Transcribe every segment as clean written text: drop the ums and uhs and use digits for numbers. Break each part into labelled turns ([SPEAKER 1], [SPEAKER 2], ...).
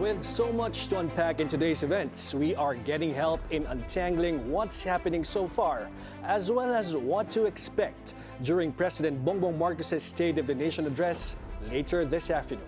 [SPEAKER 1] With so much to unpack in today's events, we are getting help in untangling what's happening so far, as well as what to expect during President Bongbong Marcos' State of the Nation address later this afternoon.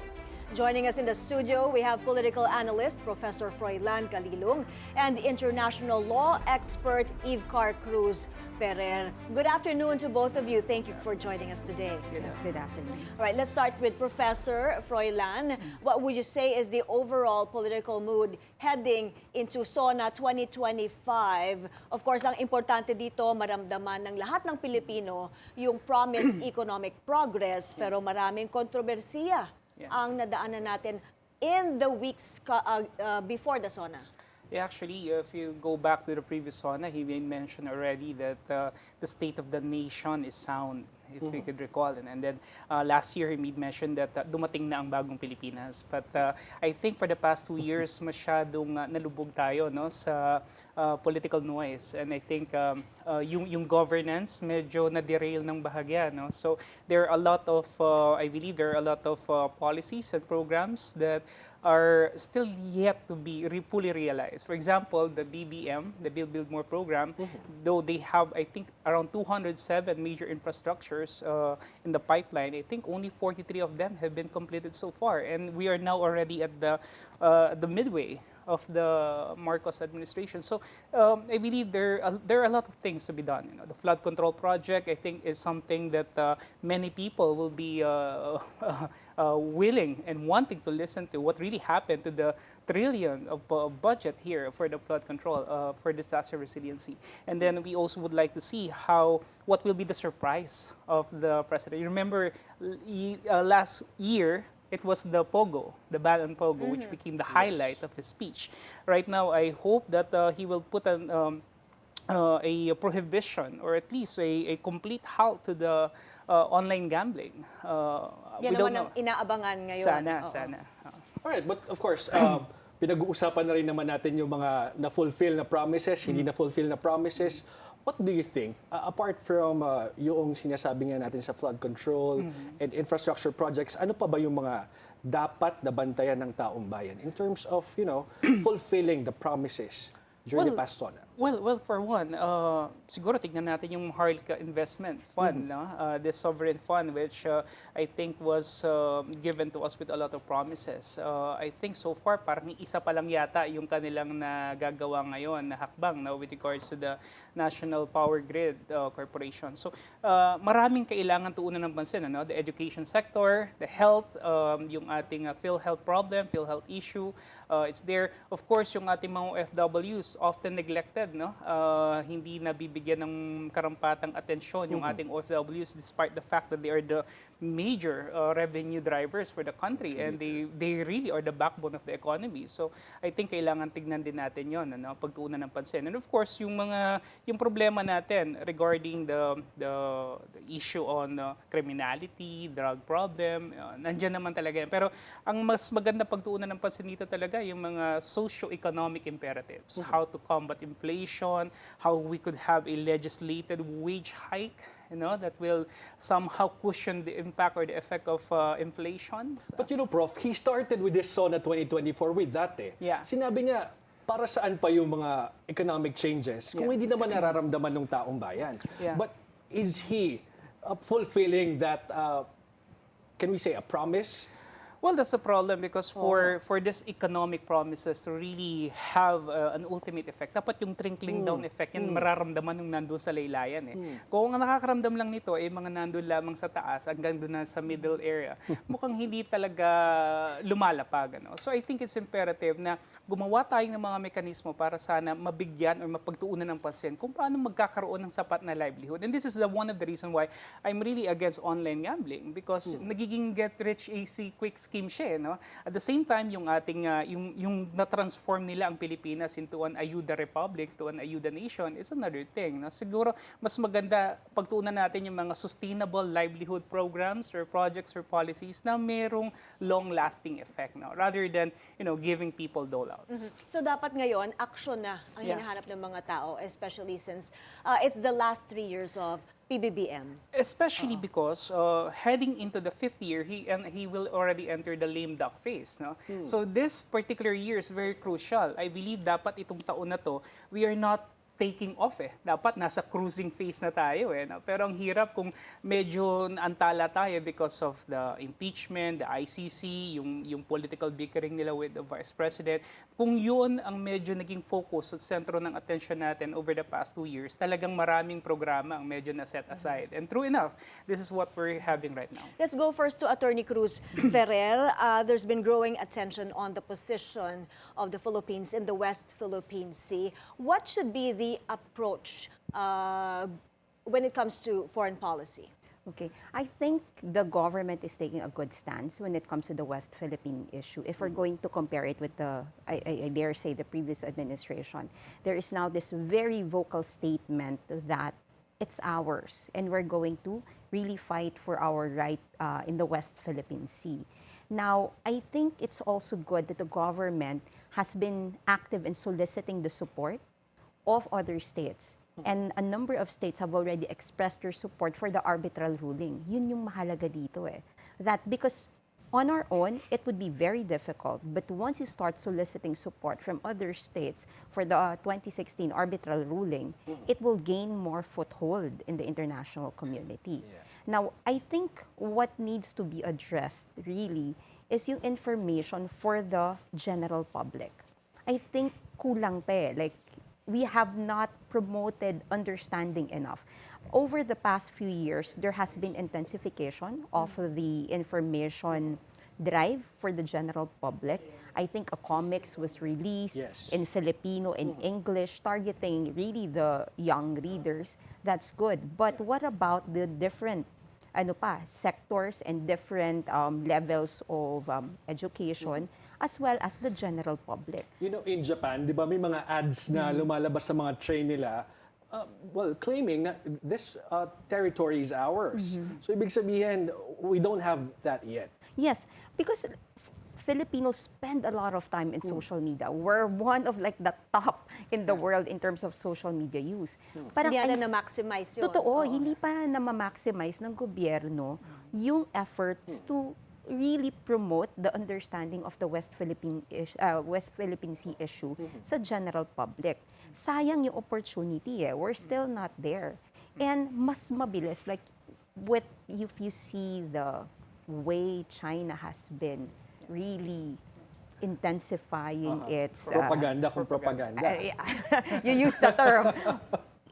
[SPEAKER 2] Joining us in the studio, we have political analyst Professor Froilan Calilung and international law expert Evecar Cruz-Ferrer. Good afternoon to both of you. Thank you for joining us today.
[SPEAKER 3] Yes, good afternoon.
[SPEAKER 2] All right, let's start with Professor Froilan. What would you say is the overall political mood heading into Sona 2025? Of course, ang importante dito, maramdaman ng lahat ng Pilipino yung promised economic progress, pero maraming kontrobersiya ang nadaanan natin in the weeks before the Sona.
[SPEAKER 3] Yeah, actually, if you go back to the previous Sona, he mentioned already that the state of the nation is sound, if we could recall. And then last year, he made mention that dumating na ang bagong Pilipinas. But I think for the past 2 years, masyadong nalubog tayo no, sa political noise. And I think yung governance medyo na-derail ng bahagya. No? So there are a lot of, I believe there are a lot of policies and programs that are still yet to be fully realized. For example, the BBM, the Build More program, though they have, I think, around 207 major infrastructures in the pipeline, I think only 43 of them have been completed so far. And we are now already at the midway of the Marcos administration. So I believe there are a lot of things to be done. You know, the flood control project, I think, is something that many people will be willing and wanting to listen to what really happened to the trillion of budget here for the flood control, for disaster resiliency. And then we also would like to see what will be the surprise of the president. You remember last year, it was the Pogo, the ban on Pogo, which became the highlight of his speech. Right now, I hope that he will put a prohibition or at least a complete halt to the online gambling.
[SPEAKER 2] Yan naman ang inaabangan ngayon.
[SPEAKER 3] Sana.
[SPEAKER 1] Alright, but of course, pinag-uusapan na rin naman natin yung mga na-fulfill na promises, hindi na-fulfill na promises. What do you think, apart from yung sinasabi nga natin sa flood control and infrastructure projects, ano pa ba yung mga dapat na bantayan ng taong bayan in terms of, fulfilling the promises during the past Sona?
[SPEAKER 3] Well, for one, siguro tignan natin yung Maharlika Investment Fund, no? The sovereign fund, which I think was given to us with a lot of promises. I think so far, parang isa pa lang yata yung kanilang nagagawa ngayon na hakbang no, with regards to the National Power Grid Corporation. So, maraming kailangan tuunan ng pansin, ano? The education sector, the health, yung ating PhilHealth problem, PhilHealth issue, it's there. Of course, yung ating mga OFWs, often neglected, no? Hindi nabibigyan ng karampatang atensyon yung ating OFWs despite the fact that they are the major revenue drivers for the country and they really are the backbone of the economy. So I think kailangan tignan din natin yon, ano, pagtuunan ng pansin. And of course, yung problema natin regarding the issue on criminality, drug problem, nandiyan naman talaga yan. Pero ang mas maganda pagtuunan ng pansin dito talaga yung mga socio-economic imperatives, how to combat inflation, how we could have a legislated wage hike, that will somehow cushion the impact or the effect of inflation.
[SPEAKER 1] But Prof, he started with this Sona 2024 with that
[SPEAKER 3] Yeah.
[SPEAKER 1] Sinabi niya, para saan pa yung mga economic changes kung hindi naman nararamdaman ng taong bayan?
[SPEAKER 3] Yeah.
[SPEAKER 1] But is he fulfilling that, can we say, a promise?
[SPEAKER 3] Well, that's the problem because for this economic promises to really have an ultimate effect, dapat yung trickling down effect, yan mararamdaman nung nandun sa laylayan. Kung ang nakakaramdam lang nito ay mga nandun lamang sa taas hanggang doon na sa middle area, mukhang hindi talaga lumalapag. Ano? So I think it's imperative na gumawa tayo ng mga mekanismo para sana mabigyan or mapagtuunan ng pansin kung paano magkakaroon ng sapat na livelihood. And this is one of the reasons why I'm really against online gambling because nagiging get-rich-easy quick scheme siya, no? At the same time, yung ating yung na-transform nila ang Pilipinas into an ayuda republic to an ayuda nation is another thing. No? Siguro mas maganda pagtuunan natin yung mga sustainable livelihood programs or projects or policies na merong long-lasting effect, no? Rather than giving people doleouts.
[SPEAKER 2] So dapat ngayon action na ang hinahanap ng mga tao, especially since it's the last 3 years of PBBM?
[SPEAKER 3] Especially because heading into the fifth year, he will already enter the lame duck phase. No? So this particular year is very crucial. I believe dapat itong taon na to, we are not taking off eh. Dapat nasa cruising phase na tayo eh. No? Pero ang hirap kung medyo naantala tayo because of the impeachment, the ICC, yung political bickering nila with the Vice President. Kung yun ang medyo naging focus at sentro ng attention natin over the past 2 years, talagang maraming programa ang medyo na set aside. And true enough, this is what we're having right now.
[SPEAKER 2] Let's go first to Attorney Cruz-Ferrer. There's been growing attention on the position of the Philippines in the West Philippine Sea. What should be the approach when it comes to foreign policy?
[SPEAKER 4] Okay, I think the government is taking a good stance when it comes to the West Philippine issue. If we're going to compare it with I dare say, the previous administration, there is now this very vocal statement that it's ours and we're going to really fight for our right in the West Philippine Sea. Now, I think it's also good that the government has been active in soliciting the support of other states. And a number of states have already expressed their support for the arbitral ruling. Yun yung mahalaga dito eh. That because on our own, it would be very difficult. But once you start soliciting support from other states for the 2016 arbitral ruling, it will gain more foothold in the international community. Yeah. Now, I think what needs to be addressed really is yung information for the general public. I think kulang pa eh. Like, we have not promoted understanding enough. Over the past few years, there has been intensification of the information drive for the general public. I think a comics was released in Filipino and English, targeting really the young readers. That's good. But what about the different sectors and different levels of education, as well as the general public? You know,
[SPEAKER 1] in Japan, di ba may mga ads na lumalabas sa mga train nila, claiming that this territory is ours. So ibig sabihin, we don't have that yet.
[SPEAKER 4] Yes, because Filipinos spend a lot of time in social media. We're one of like the top in the world in terms of social media use.
[SPEAKER 2] Parang hindi na-maximize yun.
[SPEAKER 4] Totoo, hindi pa na-maximize ng gobyerno yung efforts to really promote the understanding of the West Philippine Sea issue sa general public. Sayang yung opportunity eh. We're still not there. And mas mabilis, like if you see the way China has been really intensifying its
[SPEAKER 1] propaganda kung propaganda.
[SPEAKER 4] You use the term.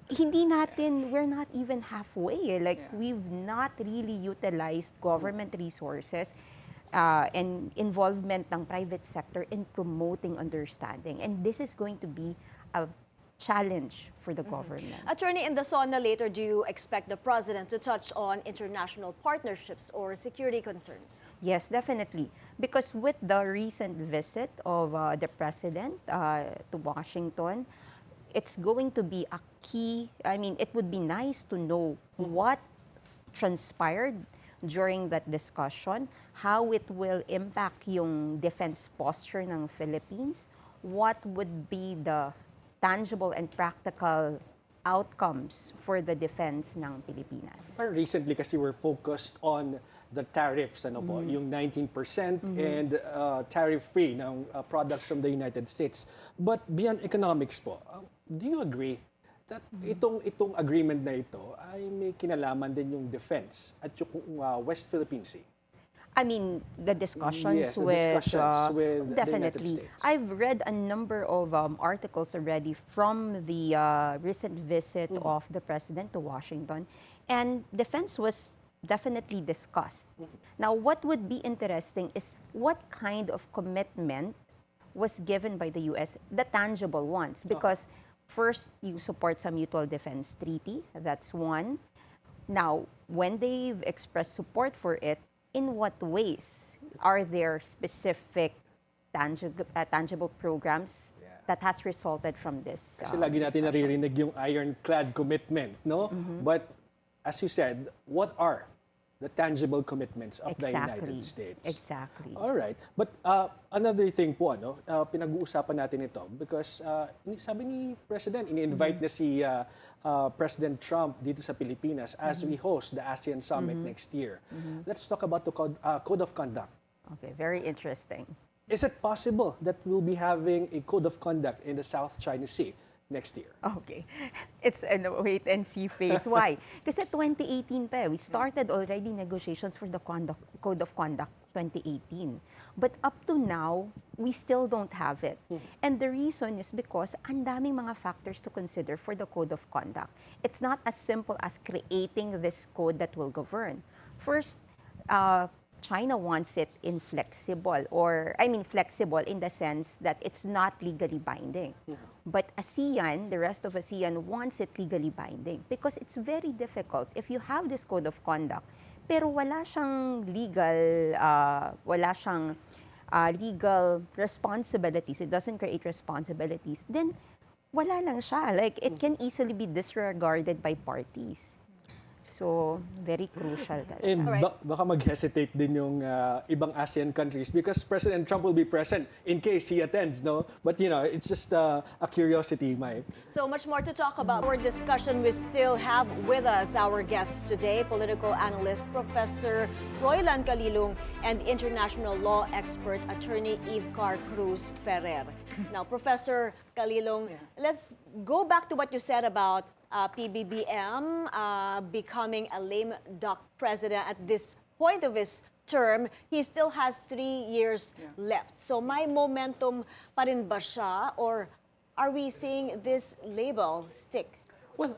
[SPEAKER 4] We're not even halfway. Like, we've not really utilized government resources and involvement ng private sector in promoting understanding. And this is going to be a challenge for the government.
[SPEAKER 2] Attorney, in the Sona later, do you expect the President to touch on international partnerships or security concerns?
[SPEAKER 4] Yes, definitely. Because with the recent visit of the President to Washington, it's going to be a key. I mean, it would be nice to know what transpired during that discussion, how it will impact yung defense posture ng Philippines, what would be the tangible and practical outcomes for the defense ng Pilipinas.
[SPEAKER 1] Recently kasi we're focused on the tariffs, yung 19% and tariff-free ng products from the United States. But beyond economics po, do you agree that itong agreement na ito ay may kinalaman din yung defense at yung West Philippine Sea?
[SPEAKER 4] I mean, the discussions with
[SPEAKER 1] the
[SPEAKER 4] definitely.
[SPEAKER 1] United States.
[SPEAKER 4] I've read a number of articles already from the recent visit of the President to Washington, and defense was definitely discussed. Now, what would be interesting is what kind of commitment was given by the U.S., the tangible ones, because first, you support some mutual defense treaty, that's one. Now, when they've expressed support for it, in what ways are there specific tangible programs that has resulted from this?
[SPEAKER 1] Kasi lagi natin naririnig yung ironclad commitment, no? But as you said, what are the tangible commitments of the
[SPEAKER 4] Exactly.
[SPEAKER 1] United States.
[SPEAKER 4] Exactly.
[SPEAKER 1] All right. But another thing po, pinag-uusapan natin ito because sabi ni President, ini-invite na si President Trump dito sa Pilipinas as we host the ASEAN Summit next year. Let's talk about the Code of Conduct.
[SPEAKER 4] Okay, very interesting.
[SPEAKER 1] Is it possible that we'll be having a Code of Conduct in the South China Sea next year?
[SPEAKER 4] Okay. It's a wait and see phase. Why? Kasi 2018 pa, we started already negotiations for the Code of Conduct 2018. But up to now, we still don't have it. And the reason is because ang daming mga factors to consider for the Code of Conduct. It's not as simple as creating this code that will govern. First, China wants it inflexible, flexible in the sense that it's not legally binding. But ASEAN, the rest of ASEAN wants it legally binding because it's very difficult if you have this code of conduct, pero wala siyang legal responsibilities. It doesn't create responsibilities. Then wala lang siya. Like it can easily be disregarded by parties. So, very crucial talaga.
[SPEAKER 1] And
[SPEAKER 2] Alright.
[SPEAKER 1] baka mag-hesitate din yung ibang ASEAN countries because President Trump will be present in case he attends, no? But it's just a curiosity, Mike.
[SPEAKER 2] So much more to talk about. Our discussion, we still have with us our guests today, political analyst Professor Froilan Calilung and international law expert attorney Evecar Cruz-Ferrer. Now, Professor Calilung, let's go back to what you said about PBBM becoming a lame duck president at this point of his term. He still has 3 years left. So may momentum pa rin ba siya, or are we seeing this label stick?
[SPEAKER 3] Well,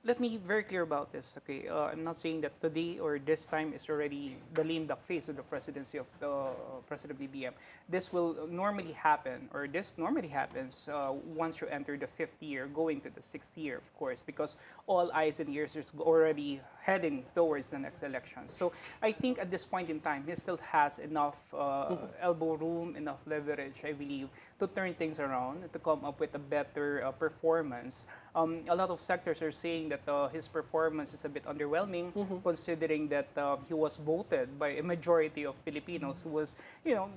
[SPEAKER 3] let me be very clear about this. Okay, I'm not saying that today or this time is already the lame duck phase of the presidency of President BBM. This will normally happen, or this normally happens once you enter the 5th year, going to the 6th year, of course, because all eyes and ears are already heading towards the next election. So I think at this point in time, he still has enough elbow room, enough leverage, I believe, to turn things around, to come up with a better performance. A lot of sectors are saying that his performance is a bit underwhelming, considering that he was voted by a majority of Filipinos who was,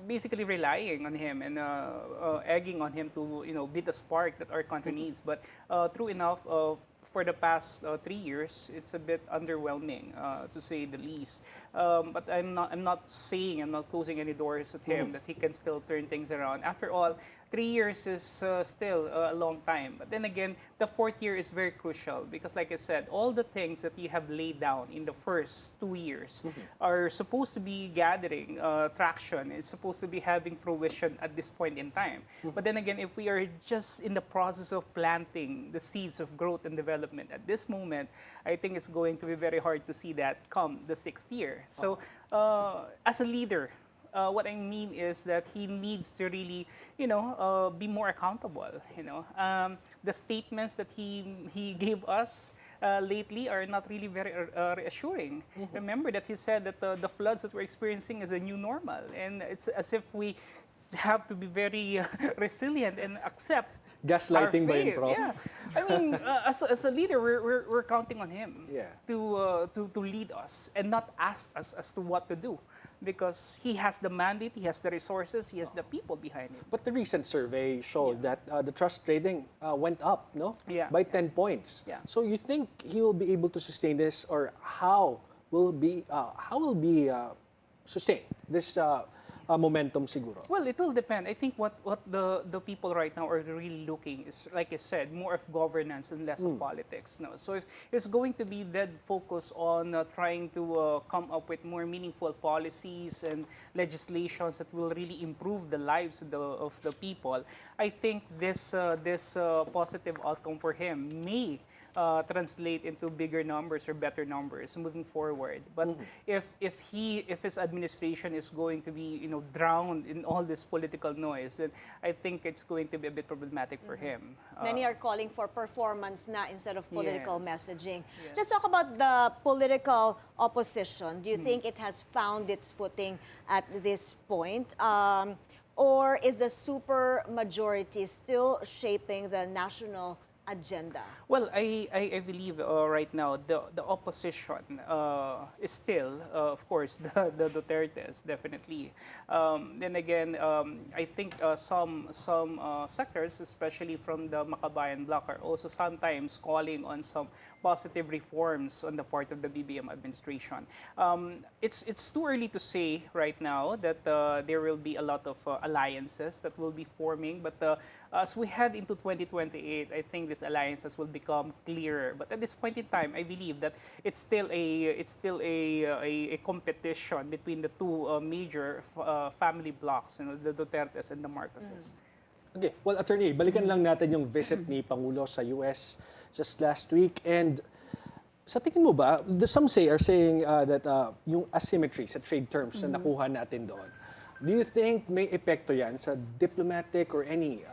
[SPEAKER 3] basically relying on him and egging on him to, be the spark that our country needs. But true enough, for the past 3 years, it's a bit underwhelming, to say the least. But I'm not closing any doors at him that he can still turn things around. After all, 3 years is still a long time. But then again, the 4th year is very crucial because, like I said, all the things that you have laid down in the first 2 years are supposed to be gathering traction. It's supposed to be having fruition at this point in time. But then again, if we are just in the process of planting the seeds of growth and development at this moment, I think it's going to be very hard to see that come the 6th year. So, as a leader, what I mean is that he needs to really, be more accountable. The statements that he gave us lately are not really very reassuring. Remember that he said that the floods that we're experiencing is a new normal, and it's as if we have to be very resilient and accept.
[SPEAKER 1] Gaslighting ba yun, Prof?
[SPEAKER 3] Yeah, I mean, as a leader, we're counting on him to lead us and not ask us as to what to do, because he has the mandate, he has the resources, he has the people behind him.
[SPEAKER 1] But the recent survey showed that the trust rating went up, no?
[SPEAKER 3] Yeah.
[SPEAKER 1] By 10 points.
[SPEAKER 3] Yeah.
[SPEAKER 1] So you think he will be able to sustain this, or how will be sustain this momentum siguro?
[SPEAKER 3] Well, it will depend. I think what the people right now are really looking is, like I said, more of governance and less of politics. No? So if it's going to be dead focus on trying to come up with more meaningful policies and legislations that will really improve the lives of the people, I think this positive outcome for him may translate into bigger numbers or better numbers moving forward. But if his administration is going to be drowned in all this political noise, then I think it's going to be a bit problematic for him.
[SPEAKER 2] Many are calling for performance na instead of political
[SPEAKER 3] Yes.
[SPEAKER 2] messaging.
[SPEAKER 3] Yes.
[SPEAKER 2] Let's talk about the political opposition. Do you think it has found its footing at this point? Or is the super majority still shaping the national agenda?
[SPEAKER 3] Well, I believe right now the opposition is still, of course, the Dutertes, definitely. Then again, I think some sectors, especially from the Makabayan bloc, are also sometimes calling on some positive reforms on the part of the BBM administration. It's too early to say right now that there will be a lot of alliances that will be forming, but as we head into 2028, I think these alliances will become clearer. But at this point in time, I believe that it's still a competition between the two major family blocks, the Dutertes and the Marcoses.
[SPEAKER 1] Okay, well, Attorney, balikan lang natin yung visit ni Pangulo sa US just last week. And sa tingin mo ba, some are saying that yung asymmetry sa trade terms na nakuha natin doon, do you think may epekto yan sa diplomatic or any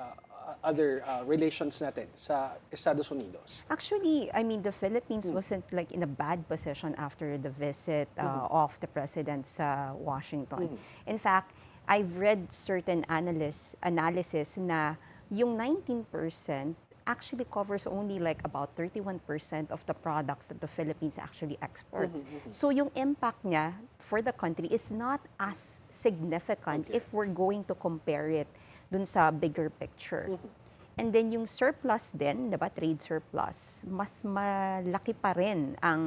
[SPEAKER 1] other relations natin sa Estados Unidos?
[SPEAKER 4] Actually, I mean, the Philippines wasn't like in a bad position after the visit of the president sa Washington. In fact, I've read certain analysis na yung 19% actually covers only like about 31% of the products that the Philippines actually exports. So yung impact niya for the country is not as significant if we're going to compare it dun sa bigger picture. And then yung surplus din, diba, trade surplus, mas malaki pa rin ang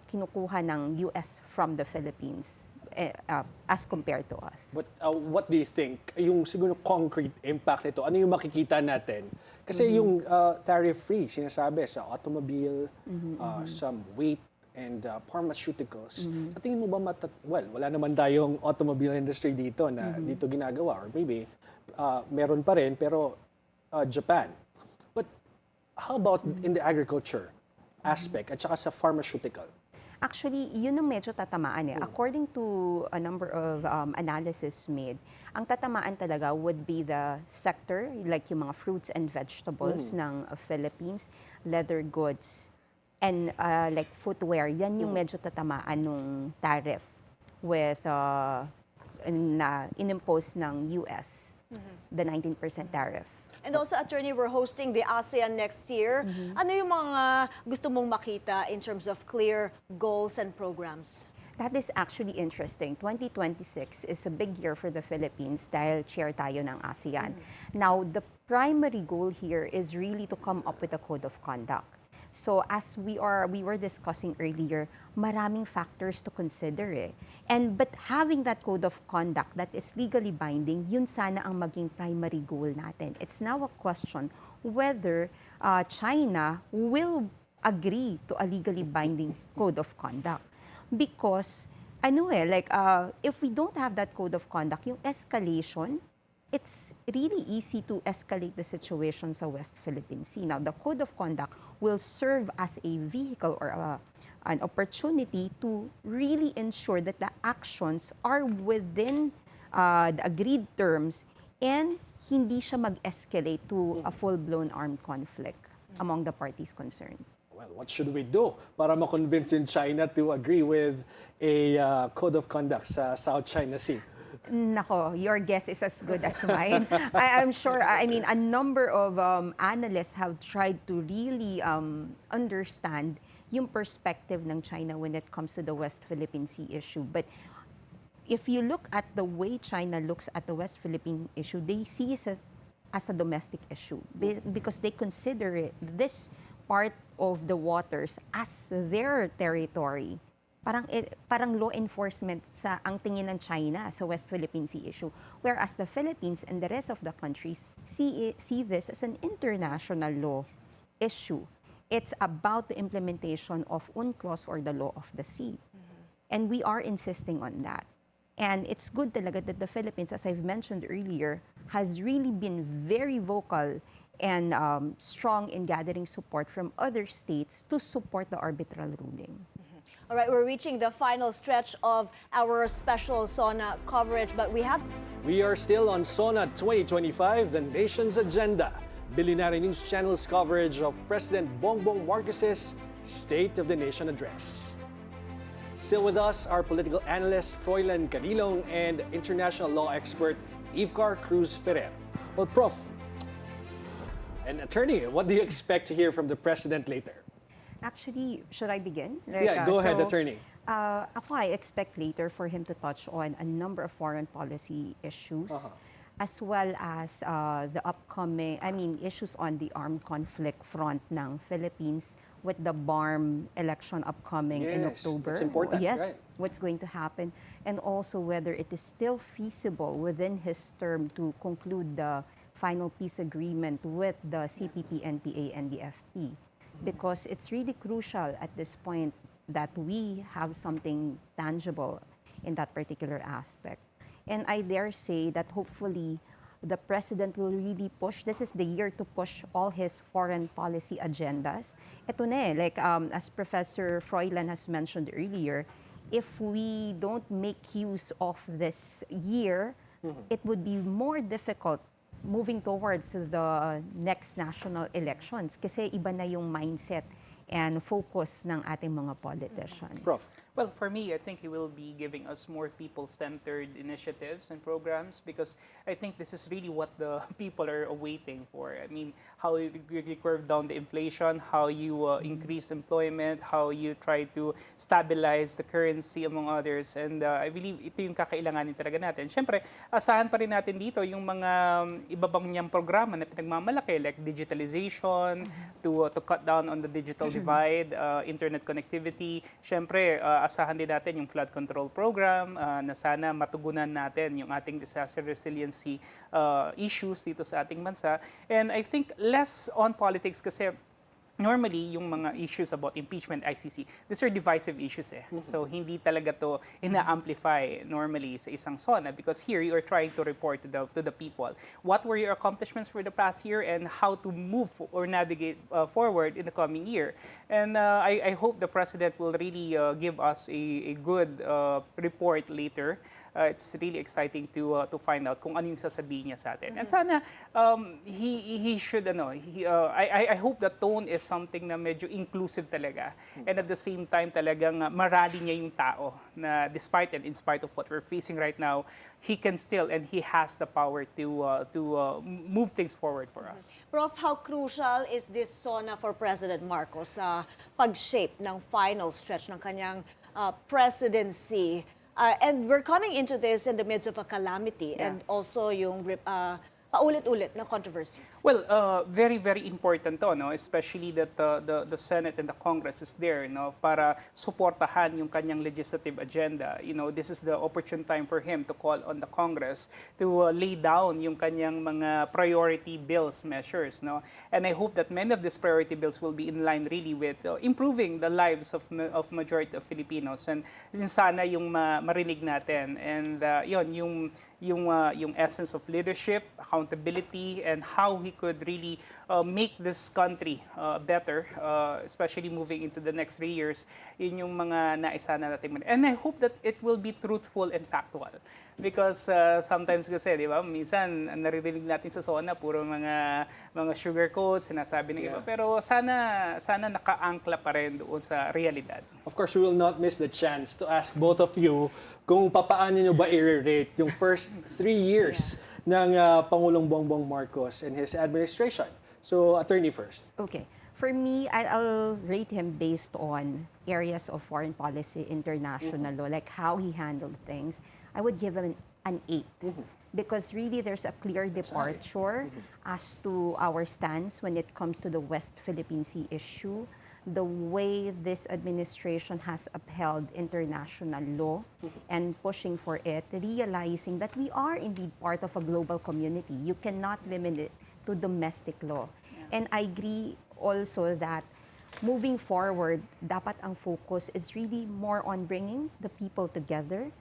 [SPEAKER 4] kinukuha ng US from the Philippines as compared to us.
[SPEAKER 1] But what do you think? Yung siguro concrete impact nito, ano yung makikita natin? Kasi yung tariff-free, sinasabi sa automobile, some weight, and pharmaceuticals. Sa tingin mo ba, wala naman tayong automobile industry dito na dito ginagawa, or maybe meron pa rin, pero Japan. But how about in the agriculture aspect at saka sa pharmaceutical?
[SPEAKER 4] Actually, yun ang medyo tatamaan eh. According to a number of analysis made, ang tatamaan talaga would be the sector, like yung mga fruits and vegetables ng Philippines, leather goods, and like footwear. Yan yung medyo tatamaan nung tariff with inimpose ng US, the 19% tariff.
[SPEAKER 2] And also, Attorney, we're hosting the ASEAN next year. Ano yung mga gusto mong makita in terms of clear goals and programs?
[SPEAKER 4] That is actually interesting. 2026 is a big year for the Philippines dahil chair tayo ng ASEAN. Now, the primary goal here is really to come up with a code of conduct. So as we were discussing earlier, maraming factors to consider eh. But having that code of conduct that is legally binding, yun sana ang maging primary goal natin. It's now a question whether China will agree to a legally binding code of conduct. Because, if we don't have that code of conduct, yung escalation, it's really easy to escalate the situation sa West Philippine Sea. Now, the Code of Conduct will serve as a vehicle or an opportunity to really ensure that the actions are within the agreed terms and hindi siya mag-escalate to a full-blown armed conflict among the parties concerned.
[SPEAKER 1] Well, what should we do para ma-convince in China to agree with a code of conduct sa South China Sea?
[SPEAKER 4] Nako, your guess is as good as mine. I'm sure, I mean, a number of analysts have tried to really understand yung perspective ng China when it comes to the West Philippine Sea issue. But if you look at the way China looks at the West Philippine issue, they see it as a domestic issue because they consider this part of the waters as their territory. Parang law enforcement sa ang tingin ng China sa West Philippine Sea issue, whereas the Philippines and the rest of the countries see this as an international law issue. It's about the implementation of UNCLOS or the law of the sea. And we are insisting on that. And it's good talaga that the Philippines, as I've mentioned earlier, has really been very vocal and strong in gathering support from other states to support the arbitral ruling.
[SPEAKER 2] All right, we're reaching the final stretch of our special Sona coverage, but
[SPEAKER 1] We are still on Sona 2025, the nation's agenda. Billionaire News Channel's coverage of President Bongbong Marcos' State of the Nation address. Still with us, our political analyst Froilan Calilung and international law expert Evecar Cruz-Ferrer. Well, Prof, And attorney, what do you expect to hear from the president later?
[SPEAKER 4] Actually, should I begin?
[SPEAKER 1] Yeah, go ahead, attorney.
[SPEAKER 4] Ako, I expect later for him to touch on a number of foreign policy issues, as well as the upcoming, issues on the armed conflict front ng Philippines with the BARM election upcoming in
[SPEAKER 1] Yes,
[SPEAKER 4] October.
[SPEAKER 1] that's important,
[SPEAKER 4] Yes,
[SPEAKER 1] right.
[SPEAKER 4] what's going to happen, and also whether it is still feasible within his term to conclude the final peace agreement with the CPP, NPA, and the FP. Because it's really crucial at this point that we have something tangible in that particular aspect. And I dare say that hopefully the president will really push, this is the year to push all his foreign policy agendas. Ito na as Professor Froilan has mentioned earlier, if we don't make use of this year, it would be more difficult moving towards the next national elections kasi iba na yung mindset and focus ng ating mga politicians.
[SPEAKER 1] Prof.
[SPEAKER 3] Well, for me, I think he will be giving us more people-centered initiatives and programs because I think this is really what the people are waiting for. I mean, how you curve down the inflation, how you increase employment, how you try to stabilize the currency, among others. And I believe ito yung kakailanganin talaga natin. Siyempre, asahan pa rin natin dito yung mga ibabang niyang programa na pinagmamalaki like digitalization, to cut down on the digital divide, internet connectivity. Siyempre, asahan din natin yung flood control program na sana matugunan natin yung ating disaster resiliency issues dito sa ating bansa. And I think less on politics kasi normally, yung mga issues about impeachment, ICC, these are divisive issues eh. So, hindi talaga to ina-amplify normally sa isang SONA because here you are trying to report to the people. What were your accomplishments for the past year and how to move or navigate forward in the coming year? And I hope the President will really give us a good report later. It's really exciting to find out kung ano yung sasabihin niya sa atin. And sana he should I hope the tone is something na medyo inclusive talaga. And at the same time talagang marali niya yung tao na despite and in spite of what we're facing right now, he can still and he has the power to move things forward for us.
[SPEAKER 2] Prof, how crucial is this SONA for President Marcos sa pag-shape ng final stretch ng kanyang presidency? And we're coming into this in the midst of a calamity and also yung paulit-ulit na controversies.
[SPEAKER 3] Well, very, very important to, no? Especially that the Senate and the Congress is there, no? Para suportahan yung kanyang legislative agenda. You know, this is the opportune time for him to call on the Congress to lay down yung kanyang mga priority bills measures, no? And I hope that many of these priority bills will be in line really with improving the lives of majority of Filipinos. And sana yung marinig natin. And yung essence of leadership, accountability, and how he could really make this country better, especially moving into the next 3 years, yun yung mga naisana natin. And I hope that it will be truthful and factual. Because sometimes kasi, di ba, minsan naririnig natin sa SONA, puro mga sugar coats, sinasabi ng iba. Pero sana naka-angkla pa rin doon sa realidad.
[SPEAKER 1] Of course, we will not miss the chance to ask both of you kung papaano nyo ba i-rate yung first 3 years ng Pangulong Bongbong Marcos and his administration. So, attorney first.
[SPEAKER 4] Okay. For me, I'll rate him based on areas of foreign policy, international law, like how he handled things. I would give him an 8. Because really there's a clear departure as to our stance when it comes to the West Philippine Sea issue, the way this administration has upheld international law and pushing for it, realizing that we are indeed part of a global community. You cannot limit it to domestic law. And I agree also that moving forward, dapat ang focus is really more on bringing the people together,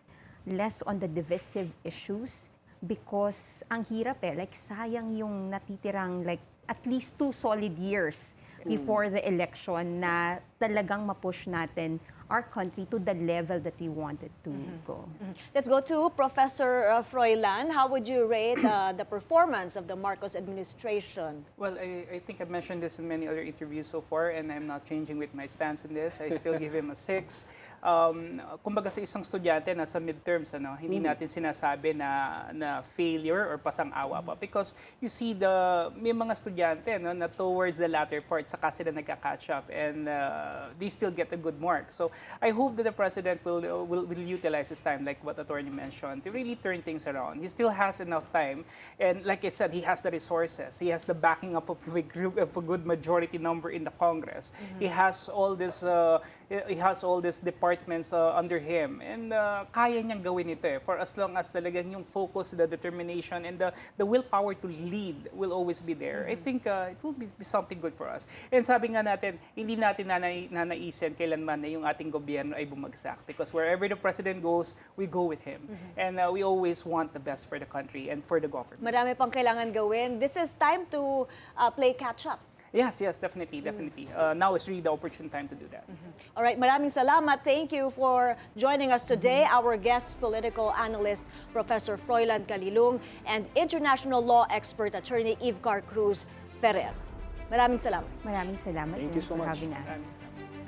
[SPEAKER 4] less on the divisive issues, because ang hirap like sayang yung natitirang like at least 2 solid years before the election na talagang ma-push natin our country to the level that we wanted to go.
[SPEAKER 2] Let's go to Professor Froilan. How would you rate the performance of the Marcos administration?
[SPEAKER 3] Well, I think I've mentioned this in many other interviews so far, and I'm not changing with my stance on this. I still give him a 6. kumbaga sa isang estudyante na sa midterms, hindi natin sinasabi na failure or pasang-awa pa. Because you see, may mga estudyante na towards the latter part, saka sila nagka-catch up and they still get a good mark. So I hope that the President will utilize his time, like what Attorney mentioned, to really turn things around. He still has enough time. And like I said, he has the resources. He has the backing up of a good majority number in the Congress. He has all this departments under him, and kaya niyang gawin ito for as long as talagang yung focus, the determination, and the willpower to lead will always be there. I think it will be something good for us. And sabi nga natin, hindi natin nanaisin kailanman na yung ating gobyerno ay bumagsak, because wherever the President goes, we go with him. And we always want the best for the country and for the government.
[SPEAKER 2] Marami pang kailangan gawin. This is time to play catch-up.
[SPEAKER 3] Yes, definitely. Now is really the opportune time to do that.
[SPEAKER 2] All right, maraming salamat. Thank you for joining us today. Our guest, political analyst, Professor Froilan Calilung, and international law expert, attorney Evecar Cruz-Ferrer. Maraming salamat.
[SPEAKER 4] Maraming salamat
[SPEAKER 1] Thank you so
[SPEAKER 4] for
[SPEAKER 1] much.
[SPEAKER 4] having us.